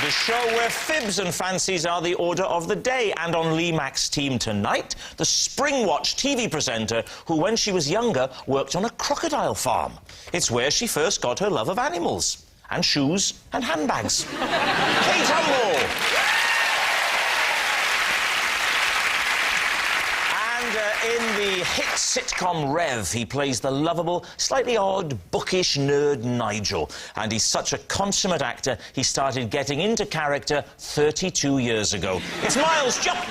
The show where fibs and fancies are the order of the day. And on Lee Mack's team tonight, the Springwatch TV presenter who, when she was younger, worked on a crocodile farm. It's where she first got her love of animals. And shoes and handbags. Kate Humble! In the hit sitcom Rev, he plays the lovable, slightly odd, bookish nerd Nigel. And he's such a consummate actor, he started getting into character 32 years ago. It's Miles Jump!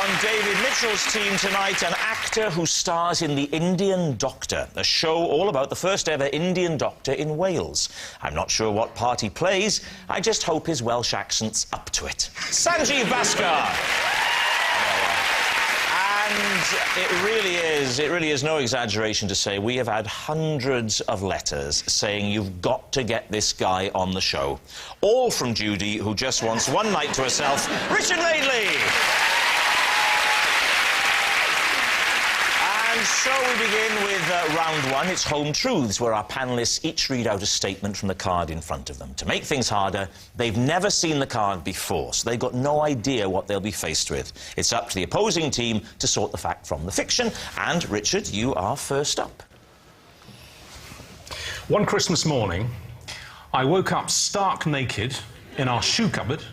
On David Mitchell's team tonight, an actor who stars in The Indian Doctor, a show all about the first ever Indian doctor in Wales. I'm not sure what part he plays, I just hope his Welsh accent's up to it. Sanjeev Bhaskar! And it really is no exaggeration to say we have had hundreds of letters saying you've got to get this guy on the show. All from Judy, who just wants one night to herself, Richard Madeley! And so we begin with round one. It's Home Truths, where our panellists each read out a statement from the card in front of them. To make things harder, they've never seen the card before, so they've got no idea what they'll be faced with. It's up to the opposing team to sort the fact from the fiction. And, Richard, you are first up. One Christmas morning, I woke up stark naked in our shoe cupboard,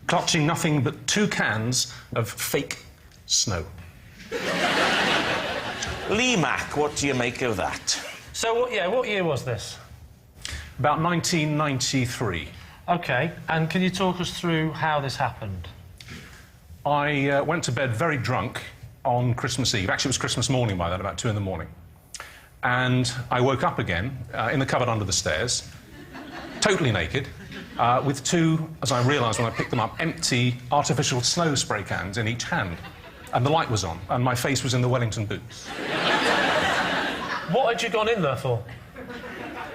clutching nothing but 2 cans of fake snow. Lee Mack, what do you make of that? So, what year was this? About 1993. OK, and can you talk us through how this happened? I went to bed very drunk on Christmas Eve. Actually, it was Christmas morning by then, about 2 in the morning. And I woke up again in the cupboard under the stairs, totally naked, with 2, as I realised when I picked them up, empty artificial snow spray cans in each hand. And the light was on, and my face was in the Wellington boots. What had you gone in there for?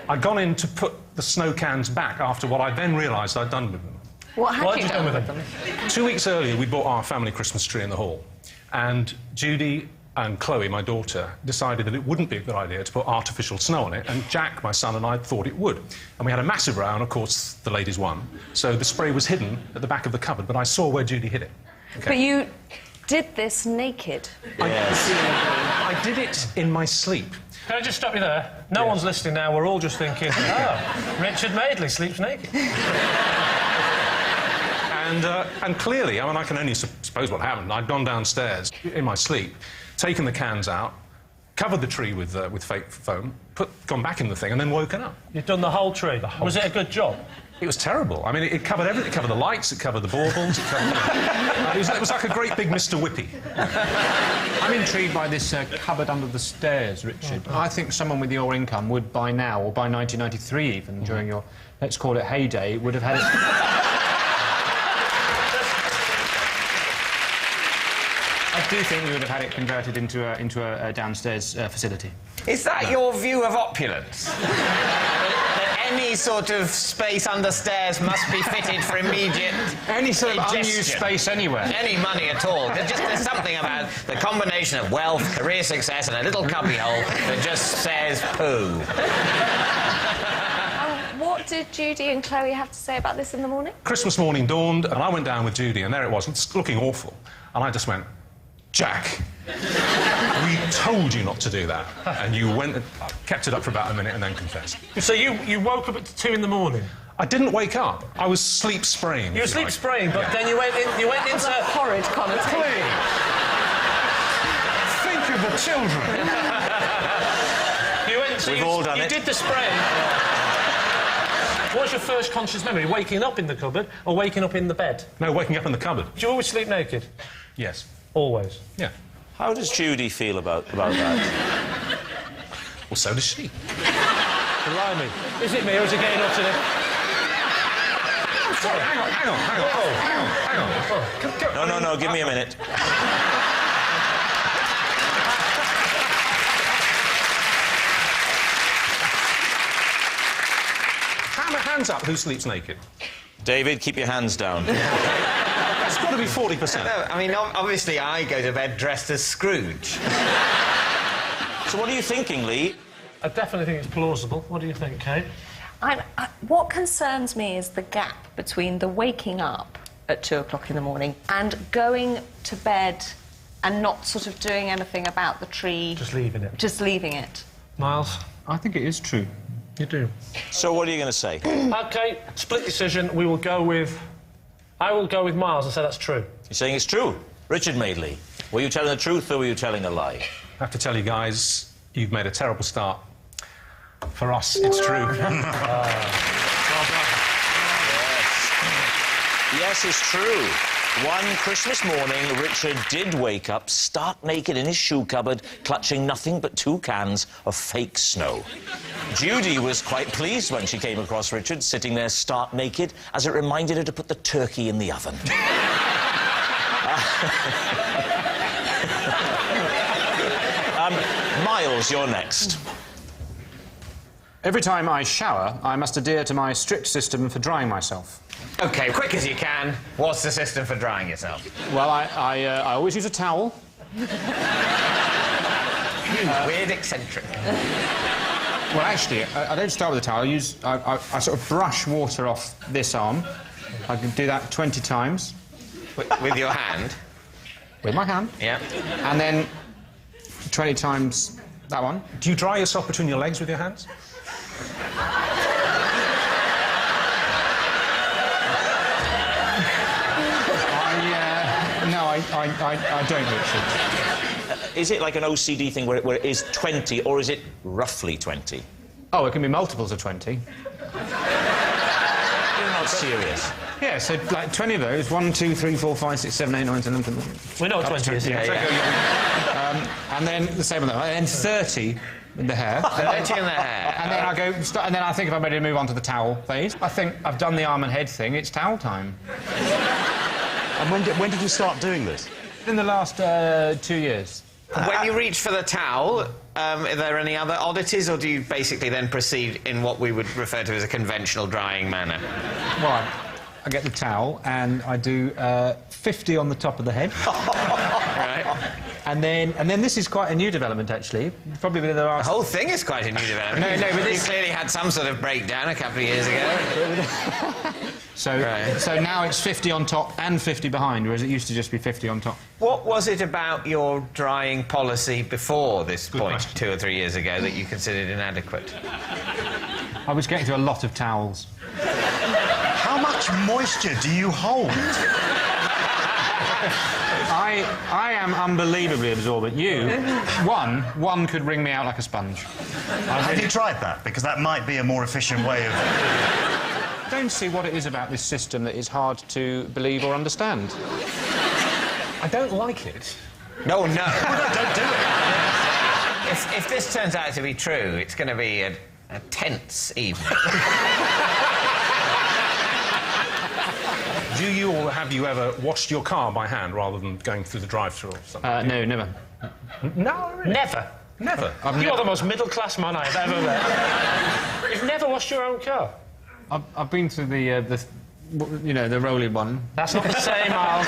I'd gone in to put the snow cans back after what I then realised I'd done with them. What had you done with them? 2 weeks earlier, we bought our family Christmas tree in the hall. And Judy and Chloe, my daughter, decided that it wouldn't be a good idea to put artificial snow on it. And Jack, my son, and I thought it would. And we had a massive row, and of course, the ladies won. So the spray was hidden at the back of the cupboard, but I saw where Judy hid it. Okay. But you did this naked? Yes. I did it in my sleep. Can I just stop you there? No one's listening now, we're all just thinking, oh, Richard Madeley sleeps naked. And clearly, I mean, I can only suppose what happened. I'd gone downstairs in my sleep, taken the cans out, covered the tree with fake foam, gone back in the thing, and then woken up. You've done the whole tree? Was it a good job? It was terrible. I mean, it covered everything. It covered the lights, it covered the baubles, it covered... it was like a great big Mr. Whippy. I'm intrigued by this cupboard under the stairs, Richard. I think someone with your income would, by now, or by 1993 even, during your, let's call it, heyday, would have had it... I do think we would have had it converted into a downstairs facility. Is that your view of opulence? That any sort of space under stairs must be fitted for immediate Any sort of ingestion. unused space anywhere. Any money at all. There's something about the combination of wealth, career success and a little cubbyhole that just says poo. What did Judy and Chloe have to say about this in the morning? Christmas morning dawned, and I went down with Judy, and there it was, it's looking awful. And I just went, Jack, we told you not to do that. And you went and kept it up for about a minute and then confessed. So you woke up at 2 in the morning? I didn't wake up. I was sleep spraying. You were sleep spraying, but then you went into... That horrid connotation. Think of the children. We've all done it. You did the spraying. What's your first conscious memory? Waking up in the cupboard or waking up in the bed? No, waking up in the cupboard. Do you always sleep naked? Yes. Always? Yeah. How does Judy feel about that? Well, so does she. Blimey. Is it me or is it getting up to the... Sorry, hang on. No, give me a minute. Hands up, who sleeps naked? David, keep your hands down. It's got to be 40%. No, I mean, obviously I go to bed dressed as Scrooge. So what are you thinking, Lee? I definitely think it's plausible. What do you think, Kate? what concerns me is the gap between the waking up at 2 o'clock in the morning and going to bed and not sort of doing anything about the tree. Just leaving it. Just leaving it. Miles? I think it is true. You do. So what are you going to say? OK, split decision. We will go with... I will go with Miles and say that's true. You're saying it's true. Richard Madeley, were you telling the truth or were you telling a lie? I have to tell you guys, you've made a terrible start. For us, it's true. Well done. Yes, it's true. One Christmas morning, Richard did wake up stark naked in his shoe cupboard, clutching nothing but 2 cans of fake snow. Judy was quite pleased when she came across Richard sitting there stark naked, as it reminded her to put the turkey in the oven. Miles, you're next. Every time I shower, I must adhere to my strict system for drying myself. OK, quick as you can. What's the system for drying yourself? Well, I always use a towel. Weird eccentric. Well, actually, I don't start with a towel. I sort of brush water off this arm. I can do that 20 times. With your hand? With my hand. Yeah. And then 20 times that one. Do you dry yourself between your legs with your hands? No, I don't, Richard. Is it like an OCD thing where it is 20, or is it roughly 20? Oh, it can be multiples of 20. You're not serious. Yeah, so like 20 of those. 1, 2, 3, 4, 5, 6, 7, 8, 9, 10, 11, 12. We know what 20 is. Yeah. And then the same on that. And then 30 in the hair. 30 in the hair. And then I go. And then I think if I'm ready to move on to the towel phase. I think I've done the arm and head thing. It's towel time. And when did you start doing this? In the last 2 years. When you reach for the towel, are there any other oddities, or do you basically then proceed in what we would refer to as a conventional drying manner? Well, I get the towel and I do 50 on the top of the head. Right. And then this is quite a new development, actually. Probably within the last... The whole thing is quite a new development. No, but you this... clearly had some sort of breakdown a couple of years ago. So now it's 50 on top and 50 behind, whereas it used to just be 50 on top. What was it about your drying policy before this point, question. 2 or 3 years ago, that you considered inadequate? I was getting through a lot of towels. How much moisture do you hold? I am unbelievably absorbent. You, one could wring me out like a sponge. Have you tried that? Because that might be a more efficient way of... I don't see what it is about this system that is hard to believe or understand. I don't like it. No. Don't do it. If this turns out to be true, it's going to be a tense evening. Do you or have you ever washed your car by hand rather than going through the drive-thru or something? No, never. No, really? Never. Never? You're the most middle-class man I've ever met. You've never washed your own car? I've been through the rolling one. That's not the same, Miles.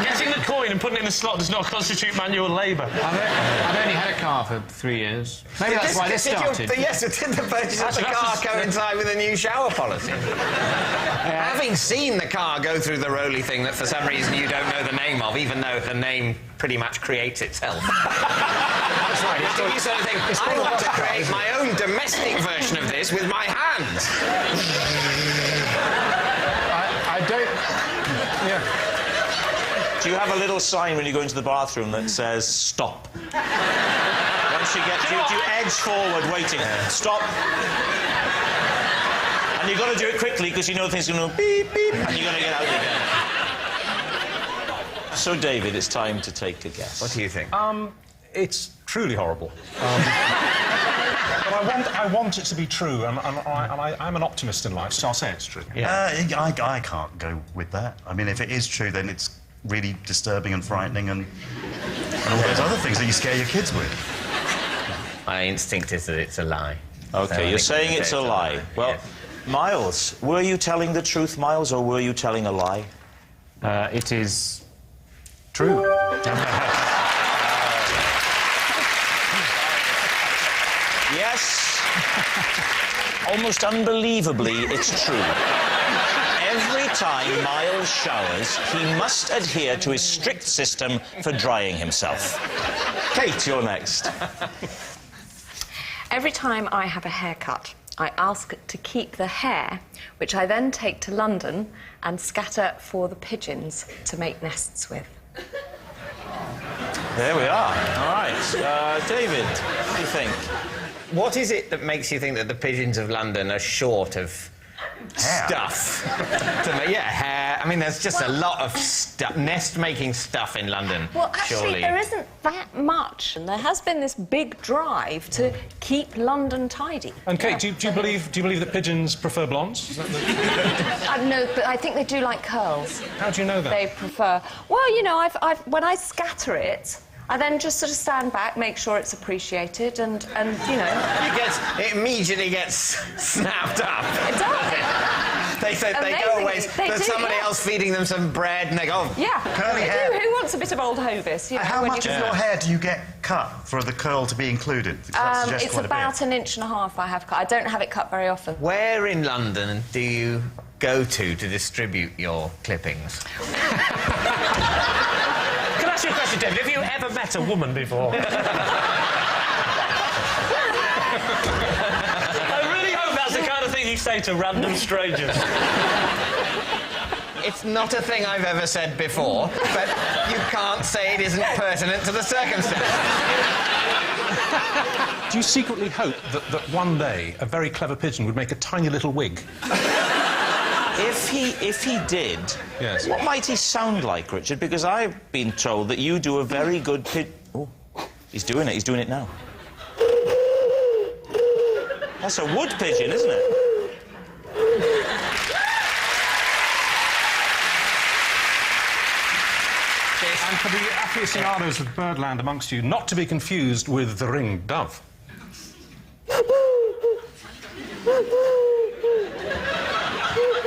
Getting the coin and putting it in the slot does not constitute manual labour. I've only had a car for 3 years. Maybe that's why this started. Yes, did the purchase of the car coincide with a new shower policy? Having seen the car go through the roly thing that for some reason you don't know the name of, even though the name pretty much creates itself. That's right. You sort of think, I want to create my own domestic version of this with my hands. I don't... Yeah. Do you have a little sign when you go into the bathroom that says, stop? Once you get... Do you edge forward, waiting? Stop. And you've got to do it quickly, because you know the thing's going to beep, beep, and you've got to get out again. So, David, it's time to take a guess. What do you think? It's truly horrible. But I want it to be true, and I'm an optimist in life, so I'll say it's true. I can't go with that. I mean, if it is true, then it's really disturbing and frightening and all those other things that you scare your kids with. My instinct is that it's a lie. OK, So you're saying it's a lie. Well, yes. Miles, were you telling the truth, Miles, or were you telling a lie? It is... true. Yes. almost unbelievably, it's true. Every time Miles showers, he must adhere to his strict system for drying himself. Kate, you're next. Every time I have a haircut, I ask to keep the hair, which I then take to London and scatter for the pigeons to make nests with. There we are. All right. David, what do you think? What is it that makes you think that the pigeons of London are short of stuff? Hair. I mean, there's just a lot of nest-making stuff in London. Well, actually, surely. there isn't that much, and there has been this big drive to keep London tidy. And Kate, do you believe that pigeons prefer blondes? Is that the... No, but I think they do like curls. How do you know that? They prefer... Well, you know, when I scatter it, I then just sort of stand back, make sure it's appreciated, and you know... It immediately gets snapped up. It does. They go away. There's somebody else feeding them some bread, and they go... Yeah, curly they hair. do. Who wants a bit of old Hovis? You know, How when much you... of your hair do you get cut for the curl to be included? That suggests It's quite a bit. about 1.5 inches I have cut. I don't have it cut very often. Where in London do you go to distribute your clippings? Can I ask you a question, David? Have you ever met a woman before? I really hope that's the kind of thing you say to random strangers. It's not a thing I've ever said before, but you can't say it isn't pertinent to the circumstance. Do you secretly hope that one day a very clever pigeon would make a tiny little wig? If he did, yes. What might he sound like, Richard? Because I've been told that you do a very good Oh, he's doing it. He's doing it now. That's a wood pigeon, isn't it? And for the aficionados of birdland amongst you, not to be confused with the ringed dove.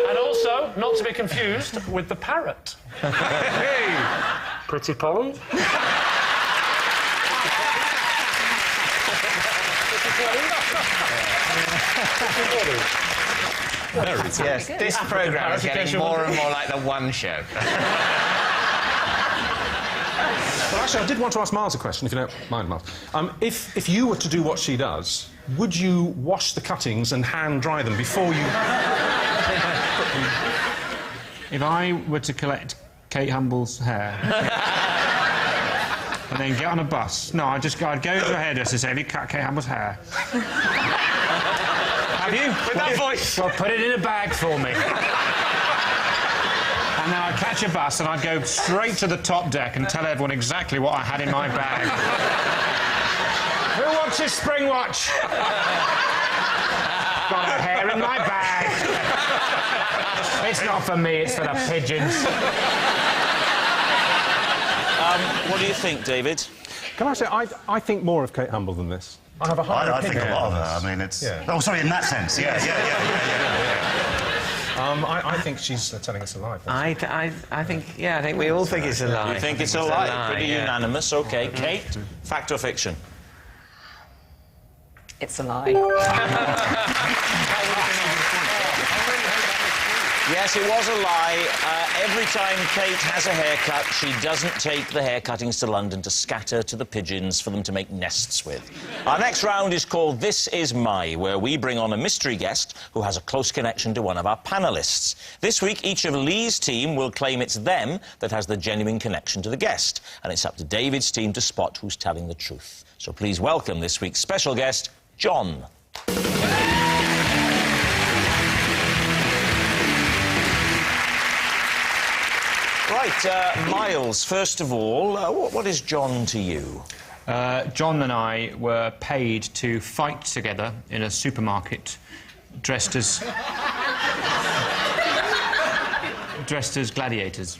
And also, not to be confused with the parrot. Hey! Pretty Polly. Yes, this programme is getting more and more like the One Show. Well, actually, I did want to ask Miles a question, if you don't mind, Miles. If you were to do what she does, would you wash the cuttings and hand-dry them before you... If I were to collect Kate Humble's hair and then get on a bus, no, I'd go to a hairdresser and say, have you cut Kate Humble's hair? Have you? With that voice. Well, put it in a bag for me. And then I'd catch a bus and I'd go straight to the top deck and tell everyone exactly what I had in my bag. Who wants a spring watch? Got her hair in my bag. It's not for me, it's for the pigeons. What do you think, David? Can I say, I think more of Kate Humble than this. I have a higher I think a opinion lot of on her. this. I mean, it's... Yeah. Oh, sorry, in that sense. Yeah. I think she's telling us a lie. I think we all think it's a lie. You think it's a lie? Pretty unanimous. OK. Kate, fact or fiction? It's a lie. Yes, it was a lie. Every time Kate has a haircut, she doesn't take the hair cuttings to London to scatter to the pigeons for them to make nests with. Our next round is called This Is My, where we bring on a mystery guest who has a close connection to one of our panellists. This week, each of Lee's team will claim it's them that has the genuine connection to the guest, and it's up to David's team to spot who's telling the truth. So please welcome this week's special guest, John. Right, Miles, first of all, what is John to you? John and I were paid to fight together in a supermarket dressed as gladiators.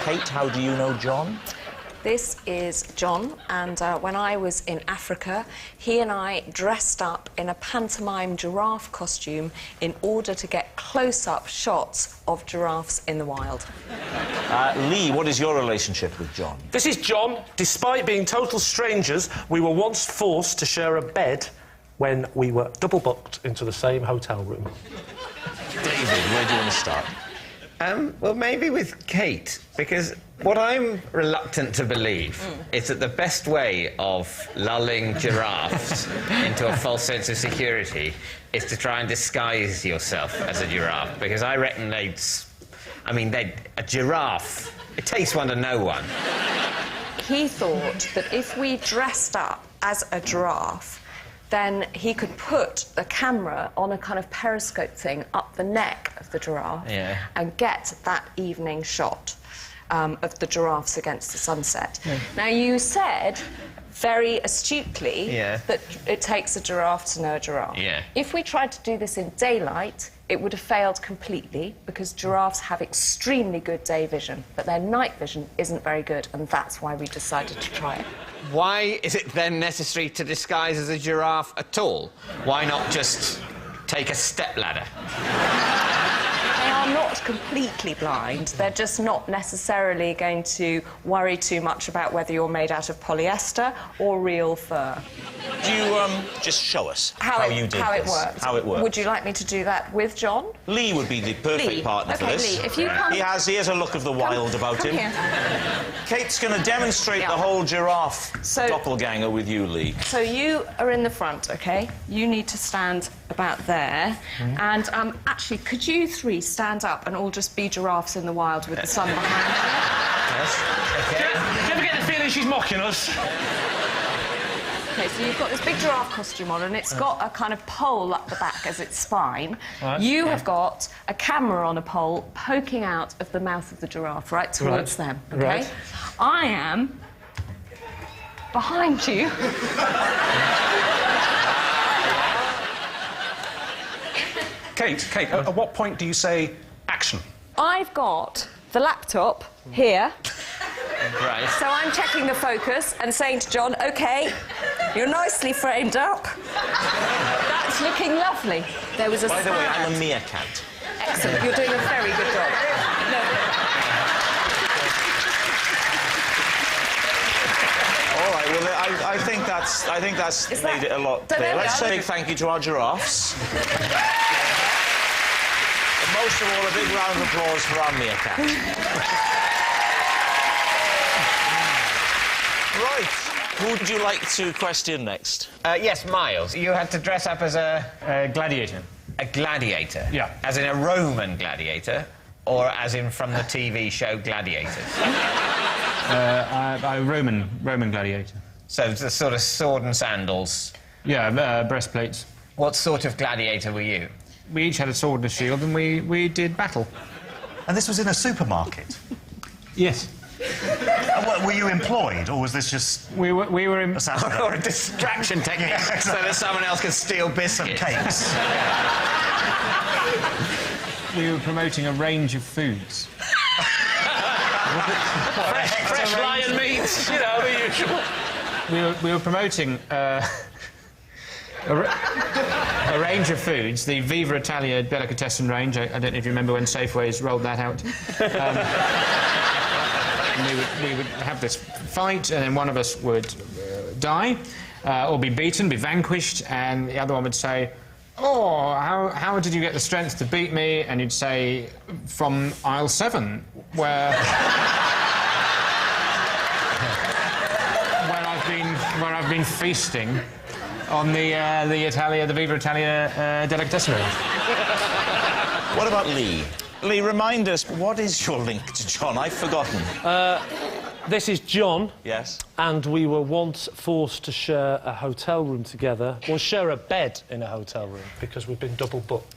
Kate, how do you know John? This is John, and when I was in Africa, he and I dressed up in a pantomime giraffe costume in order to get close-up shots of giraffes in the wild. Lee, what is your relationship with John? This is John. Despite being total strangers, we were once forced to share a bed when we were double booked into the same hotel room? David, where do you want to start? Well, maybe with Kate, because what I'm reluctant to believe is that the best way of lulling giraffes into a false sense of security is to try and disguise yourself as a giraffe, because I reckon a giraffe, it takes one to know one. He thought that if we dressed up as a giraffe, then he could put the camera on a kind of periscope thing up the neck of the giraffe and get that evening shot of the giraffes against the sunset. Now, you said very astutely that it takes a giraffe to know a giraffe. If we tried to do this in daylight, it would have failed completely, because giraffes have extremely good day vision, but their night vision isn't very good, and that's why we decided to try it. Why is it then necessary to disguise as a giraffe at all? Why not just take a stepladder? They are not completely blind. They're just not necessarily going to worry too much about whether you're made out of polyester or real fur. Do you just show us how you did this? How it worked. How it worked. Would you like me to do that with John? Lee would be the perfect partner for this. Lee, if you come... He has a look of the wild about him. Here. Kate's going to demonstrate the whole giraffe doppelganger with you, Lee. So you are in the front, OK? You need to stand about there. And actually, could you three stand up and all just be giraffes in the wild with the sun behind you? Yes. Okay. Do you ever get the feeling she's mocking us? OK, so you've got this big giraffe costume on, and it's got a kind of pole up the back as its spine. Right. You have got a camera on a pole poking out of the mouth of the giraffe, right towards them, OK? Right. I am behind you. Kate, at what point do you say action? I've got the laptop here. Right. So I'm checking the focus and saying to John, OK, you're nicely framed up. That's looking lovely. There was a By the way, sad... I'm a meerkat. Excellent. You're doing a very good job. No. All right, well, I think that's made it a lot clearer. Let's say a big thank you to our giraffes. But most of all, a big round of applause for our meerkat. Right. Who would you like to question next? Yes, Miles. You had to dress up as a Gladiator. A gladiator? Yeah. As in a Roman gladiator, or as in from the TV show Gladiators? Roman gladiator. So the sort of sword and sandals. Yeah, breastplates. What sort of gladiator were you? We each had a sword and a shield, and we did battle. And this was in a supermarket? Yes. Were you employed, or was this just... We were in... a Saturday? Or a distraction technique, so that someone else could steal biscuits. Some cakes. We were promoting a range of foods. Fresh lion meat, you know, the usual. We were promoting a range of foods, the Viva Italia delicatessen range. I don't know if you remember when Safeways rolled that out. We would have this fight, and then one of us would die, or be beaten, be vanquished, and the other one would say, "Oh, how did you get the strength to beat me?" And you'd say, "From aisle 7, where I've been feasting on the Viva Italia delicatessen range." What about Lee? Lee, remind us, what is your link to John? I've forgotten. This is John. Yes. And we were once forced to share a hotel room together, or share a bed in a hotel room, because we've been double booked.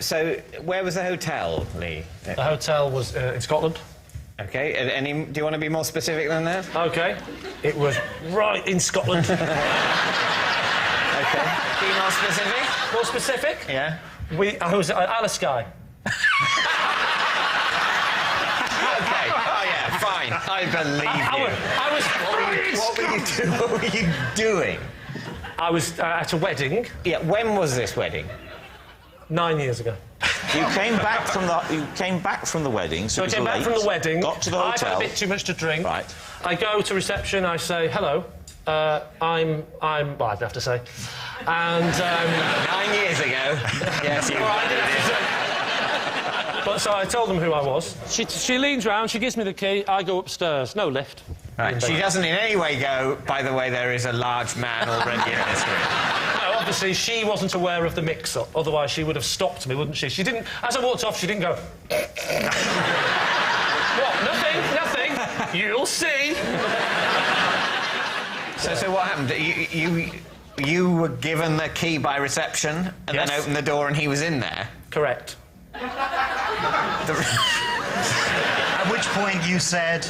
So where was the hotel, Lee? The hotel was in Scotland. OK, do you want to be more specific than that? OK. It was right in Scotland. OK. Be more specific? More specific? Yeah. I was at Alaskai. OK. Oh, yeah, fine. I believe you. What were you doing? I was at a wedding. Yeah, when was this wedding? 9 years ago. You came back from the wedding, so I came back from the wedding. Got to the hotel. I had a bit too much to drink. Right. I go to reception, I say, hello, I'm well, I'd have to say. And 9 years ago. Yes, you but so I told them who I was. She leans round, she gives me the key, I go upstairs. No lift. Right. She doesn't in any way go, by the way, there is a large man already in this room. No, obviously, she wasn't aware of the mix-up. Otherwise, she would have stopped me, wouldn't she? She didn't... As I walked off, she didn't go... What? Nothing. You'll see. So what happened? You were given the key by reception and Yes. then opened the door and he was in there? Correct. At which point you said...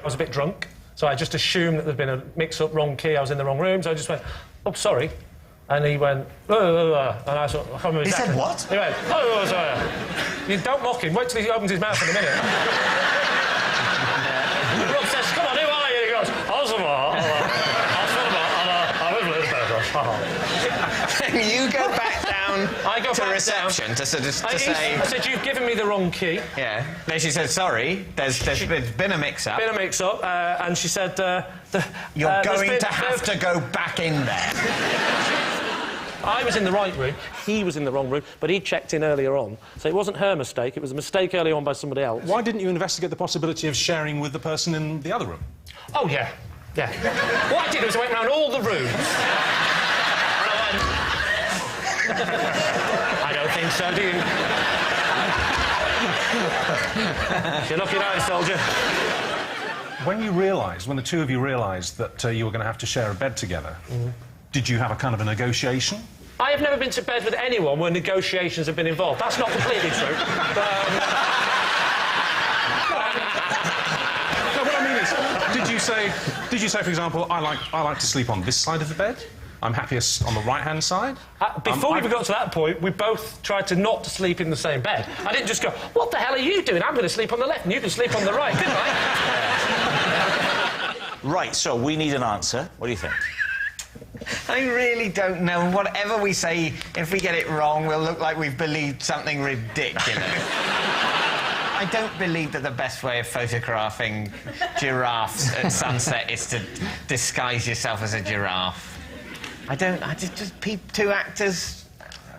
I was a bit drunk, so I just assumed that there'd been a mix-up, wrong key, I was in the wrong room, so I just went, oh, sorry. And he went, and I sort of... I can't remember He exactly. said what? He went, oh, sorry. You don't mock him, wait till he opens his mouth in a minute. Rob says, come on, who are you? He goes, And you go back down to reception down. to say... I said, you've given me the wrong key. Yeah. Then she said, sorry, there's been a mix-up. Been a mix-up, and she said... You're going to have to go back in there. I was in the right room, he was in the wrong room, but he checked in earlier on, so it wasn't her mistake, it was a mistake early on by somebody else. Why didn't you investigate the possibility of sharing with the person in the other room? Oh, yeah. What I did was I went round all the rooms, and I went... I don't think so, do you? You're lucky now, soldier. When the two of you realised that you were going to have to share a bed together, did you have a kind of a negotiation? I have never been to bed with anyone where negotiations have been involved. That's not completely true. No, what I mean is, did you say, for example, I like to sleep on this side of the bed? I'm happiest on the right-hand side? Before we got to that point, we both tried to not sleep in the same bed. I didn't just go, what the hell are you doing? I'm going to sleep on the left and you can sleep on the right. Goodbye. Right, so we need an answer. What do you think? I really don't know. Whatever we say, if we get it wrong, we'll look like we've believed something ridiculous. I don't believe that the best way of photographing giraffes at sunset is to disguise yourself as a giraffe. Two actors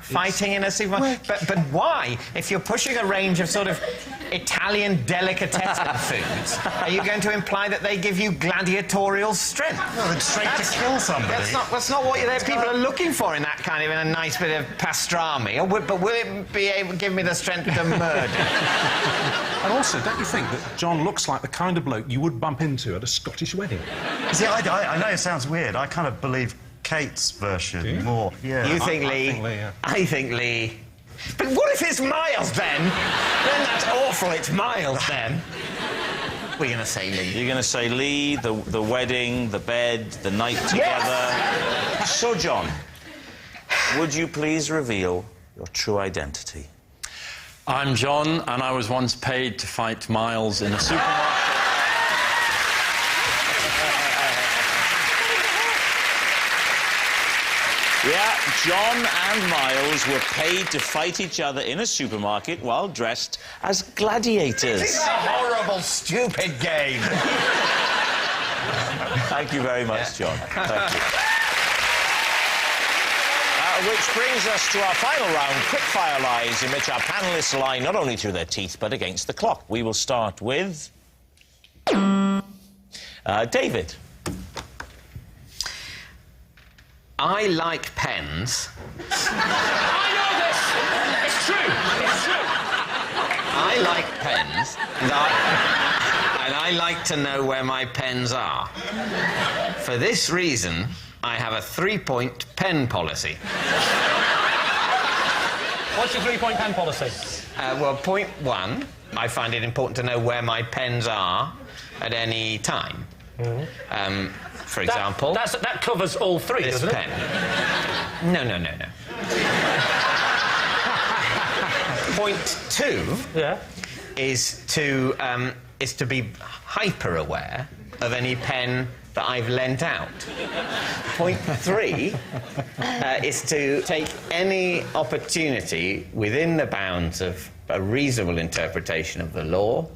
fighting in a supermarket. But why? If you're pushing a range of sort of Italian delicatessen foods, are you going to imply that they give you gladiatorial strength? No, it's straight to kill somebody. That's not what people are looking for in that kind of, in a nice bit of pastrami. But will it be able to give me the strength to murder? And also, don't you think that John looks like the kind of bloke you would bump into at a Scottish wedding? See, I know it sounds weird. I kind of believe Kate's version more. Yeah. You think Lee? I think Lee. But what if it's Miles, then? Then that's awful, it's Miles, then. We're going to say Lee. You're going to say Lee, the wedding, the bed, the night together. Yes. So, John, would you please reveal your true identity? I'm John, and I was once paid to fight Miles in a supermarket. Yeah, John and Miles were paid to fight each other in a supermarket while dressed as gladiators. This is a horrible, stupid game. Thank you very much, John. Thank you. Which brings us to our final round, quickfire lies, in which our panellists lie not only through their teeth, but against the clock. We will start with... David. I like pens. I know this! It's true! It's true! I like pens, and I like to know where my pens are. For this reason, I have a 3-point pen policy. What's your 3-point pen policy? Well, point 1, I find it important to know where my pens are at any time. For example... That covers all three, doesn't pen. No. Point 2 is to be hyper-aware of any pen that I've lent out. Point 3 is to take any opportunity within the bounds of a reasonable interpretation of the law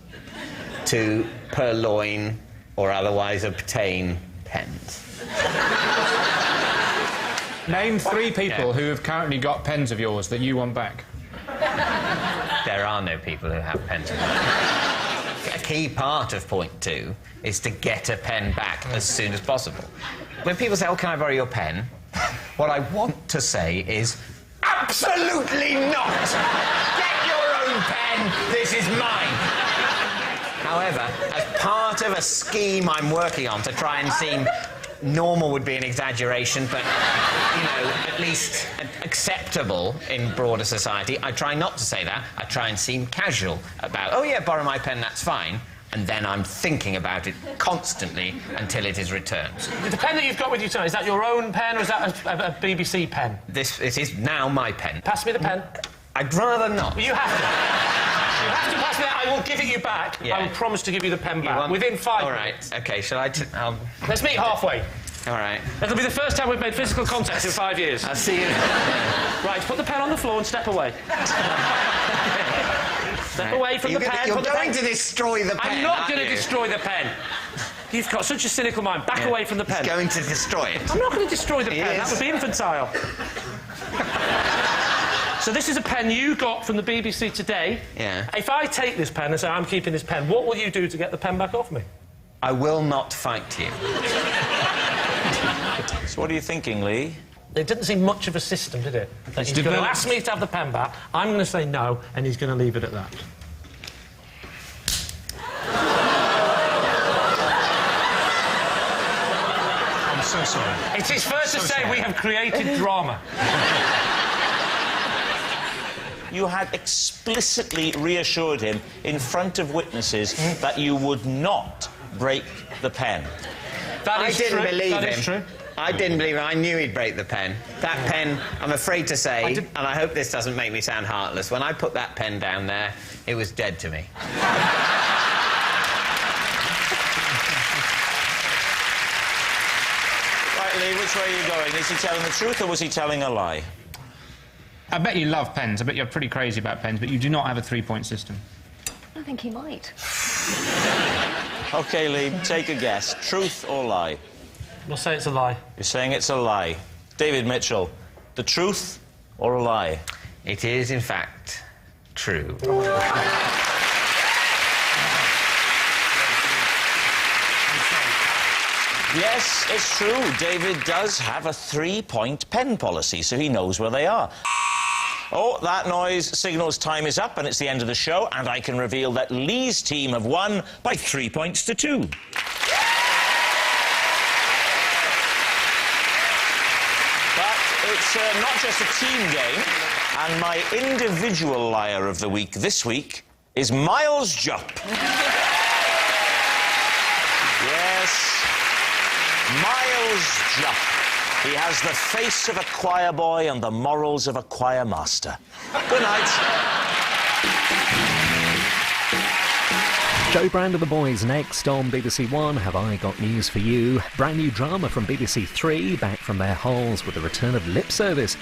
to purloin or otherwise obtain pens. Name 3 people who have currently got pens of yours that you want back. There are no people who have pens. A key part of point 2 is to get a pen back as soon as possible. When people say, oh, can I borrow your pen? What I want to say is, absolutely not! Get your own pen, this is mine! However, as part of a scheme I'm working on to try and seem normal would be an exaggeration, but, you know, at least acceptable in broader society, I try not to say that. I try and seem casual about, oh, yeah, borrow my pen, that's fine. And then I'm thinking about it constantly until it is returned. The pen that you've got with you tonight, is that your own pen or is that a BBC pen? It is now my pen. Pass me the pen. I'd rather not. You have to. You have to pass me that. I will give it you back. Yeah. I will promise to give you the pen back within 5 All minutes. right, OK, shall I... Let's meet halfway. All right. It'll be the first time we've made physical contact in 5 years. I'll see you... Right, put the pen on the floor and step away. Step away from the pen. You're going to destroy the pen, I'm not going to destroy the pen. You've got such a cynical mind. Back away from the pen. He's going to destroy it. I'm not going to destroy the He pen. is. That would be infantile. So this is a pen you got from the BBC today. Yeah. If I take this pen and say, I'm keeping this pen, what will you do to get the pen back off me? I will not fight you. So what are you thinking, Lee? It didn't seem much of a system, did it? That he's going to ask me to have the pen back, I'm going to say no, and he's going to leave it at that. I'm so sorry. It is fair to say we have created drama. You had explicitly reassured him in front of witnesses that you would not break the pen. That is I didn't true. believe That him. is true. I didn't believe him. I knew he'd break the pen. That pen, I'm afraid to say, and I hope this doesn't make me sound heartless, when I put that pen down there, it was dead to me. Right, Lee, which way are you going? Is he telling the truth or was he telling a lie? I bet you love pens. I bet you're pretty crazy about pens, but you do not have a 3-point system. I think he might. OK, Lee, take a guess. Truth or lie? We'll say it's a lie. You're saying it's a lie. David Mitchell, the truth or a lie? It is, in fact, true. Yes, it's true. David does have a 3-point pen policy, so he knows where they are. Oh, that noise signals time is up and it's the end of the show, and I can reveal that Lee's team have won by 3 points to 2. But it's not just a team game, and my individual liar of the week this week is Miles Jupp. Yes, Miles Jupp. He has the face of a choir boy and the morals of a choir master. Good night. Joe Brand and the Boys next on BBC One. Have I got news for you? Brand new drama from BBC Three, back from their holes with the return of Lip Service.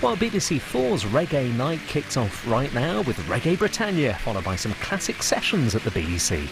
While BBC 4's Reggae Night kicks off right now with Reggae Britannia, followed by some classic sessions at the BBC.